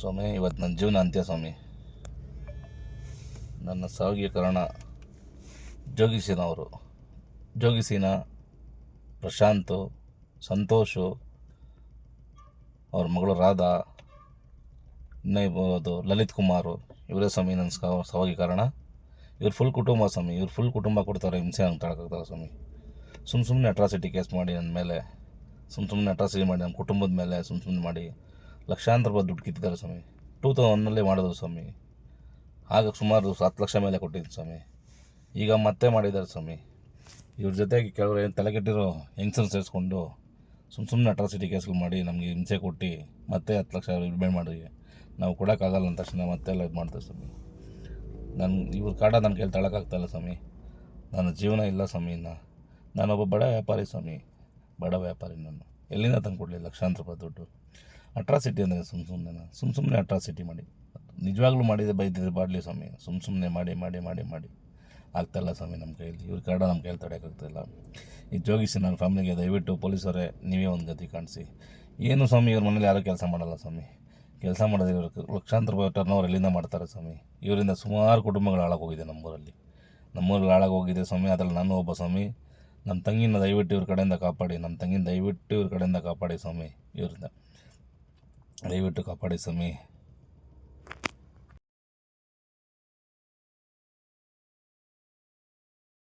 ಸ್ವಾಮಿ, ಇವತ್ತು ನನ್ನ ಜೀವನ ಅಂತ್ಯ ಸ್ವಾಮಿ. ನನ್ನ ಸಾವಿಗೆ ಕಾರಣ ಜೋಗಿಸಿನವರು. ಜೋಗಿಸಿನ ಪ್ರಶಾಂತು, ಸಂತೋಷು, ಅವ್ರ ಮಗಳು ರಾಧಾ, ಇನ್ನೂ ಇರ್ಬೋದು ಲಲಿತ್ ಕುಮಾರು, ಇವರೇ ಸ್ವಾಮಿ ನನ್ನ ಸಾವಿಗೆ ಕಾರಣ. ಇವ್ರು ಫುಲ್ ಕುಟುಂಬ ಸ್ವಾಮಿ. ಇವ್ರು ಫುಲ್ ಕುಟುಂಬ ಕೊಡ್ತಾರೆ ಹಿಂಸೆ ನಂಗೆ ತಡೋಕ್ಕಾಗ್ತಾರೆ ಸ್ವಾಮಿ. ಸುಮ್ಮನೆ ಅಟ್ರಾಸಿಟಿ ಕೇಸ್ ಮಾಡಿ ನನ್ನ ಮೇಲೆ, ಸುಮ್ಮನೆ ಅಟ್ರಾಸಿಟಿ ಮಾಡಿ ನಮ್ಮ ಕುಟುಂಬದ ಮೇಲೆ ಸುಮ್ಮನೆ ಮಾಡಿ ಲಕ್ಷಾಂತರ ರೂಪಾಯಿ ದುಡ್ಡು ಕಿತ್ತಿದ್ದಾರೆ ಸ್ವಾಮಿ. 2001 ಮಾಡಿದ್ರು ಸ್ವಾಮಿ. ಆಗ ಸುಮಾರು 10 ಲಕ್ಷ ಮೇಲೆ ಕೊಟ್ಟಿದ್ದೀನಿ ಸ್ವಾಮಿ. ಈಗ ಮತ್ತೆ ಮಾಡಿದ್ದಾರೆ ಸ್ವಾಮಿ. ಇವ್ರ ಜೊತೆಗೆ ಕೆಲವರು ಏನು ತಲೆ ಕೆಟ್ಟಿರೋ ಹೆಂಗ್ಸನ್ನು ಸೇರಿಸ್ಕೊಂಡು ಸುಮ್ಮನೆ ಅಟ್ರಾಸಿಟಿ ಕೇಸ್ಗಳು ಮಾಡಿ ನಮಗೆ ಹಿಂಸೆ ಕೊಟ್ಟು ಮತ್ತೆ 10 ಲಕ್ಷ ಡಿಮ್ಯಾಂಡ್ ಮಾಡಿ ನಾವು ಕೊಡೋಕ್ಕಾಗಲ್ಲ ಅಂದ ತಕ್ಷಣ ಮತ್ತೆ ಎಲ್ಲ ಇದು ಮಾಡ್ತಾರೆ ಸ್ವಾಮಿ. ಇವ್ರ ಕಾಡ ನನ್ನ ಕೈಲಿ ತಳೋಕ್ಕಾಗ್ತಾಯಿಲ್ಲ ಸ್ವಾಮಿ. ನನ್ನ ಜೀವನ ಇಲ್ಲ ಸ್ವಾಮಿ. ನಾನೊಬ್ಬ ಬಡ ವ್ಯಾಪಾರಿ ಸ್ವಾಮಿ, ಬಡ ವ್ಯಾಪಾರಿ. ನಾನು ಎಲ್ಲಿಂದ ತಂದು ಕೊಡಲಿ ಲಕ್ಷಾಂತರ ರೂಪಾಯಿ ದುಡ್ಡು? ಅಟ್ರಾಸಿಟಿ ಅಂದರೆ ಸುಮ್ಮನೆ ಅಟ್ರಾಸಿಟಿ ಮಾಡಿ ನಿಜವಾಗ್ಲೂ ಮಾಡಿದೆ ಬೈದಿದ್ರೆ ಬಾಡಲಿ ಸ್ವಾಮಿ. ಸುಮ್ಮನೆ ಮಾಡಿ ಆಗ್ತಾಯಿಲ್ಲ ಸ್ವಾಮಿ ನಮ್ಮ ಕೈಯಲ್ಲಿ. ಇವ್ರ ಕಾರಣ ನಮ್ಮ ಕೈಯಲ್ಲಿ ತಡೆಯೋಕ್ಕಾಗ್ತಾಯಿಲ್ಲ. ಈ ಜೋಗಿಸಿ ನನ್ನ ಫ್ಯಾಮಿಲಿಗೆ ದಯವಿಟ್ಟು ಪೊಲೀಸರೇ ನೀವೇ ಒಂದು ಗತಿ ಕಾಣಿಸಿ. ಏನು ಸ್ವಾಮಿ, ಇವ್ರ ಮನೇಲಿ ಯಾರೂ ಕೆಲಸ ಮಾಡಲ್ಲ ಸ್ವಾಮಿ. ಕೆಲಸ ಮಾಡೋದು ಇವರು ಲಕ್ಷಾಂತರ ರೂಪಾಯಿ ಟರ್ನೋವರ್ ಎಲ್ಲಿಂದ ಮಾಡ್ತಾರೆ ಸ್ವಾಮಿ. ಇವರಿಂದ ಸುಮಾರು ಕುಟುಂಬಗಳು ಹಾಳಾಗೋಗಿದೆ ನಮ್ಮೂರಲ್ಲಿ ಹಾಳಾಗೋಗಿದೆ ಸ್ವಾಮಿ. ಅದರಲ್ಲಿ ನಾನು ಒಬ್ಬ ಸ್ವಾಮಿ. ನಮ್ಮ ತಂಗಿನ ದಯವಿಟ್ಟು ಇವ್ರ ಕಡೆಯಿಂದ ಕಾಪಾಡಿ ಸ್ವಾಮಿ. ಇವರಿಂದ ದಯವಿಟ್ಟು ಕಾಪಾಡಿ ಸ್ವಾಮಿ.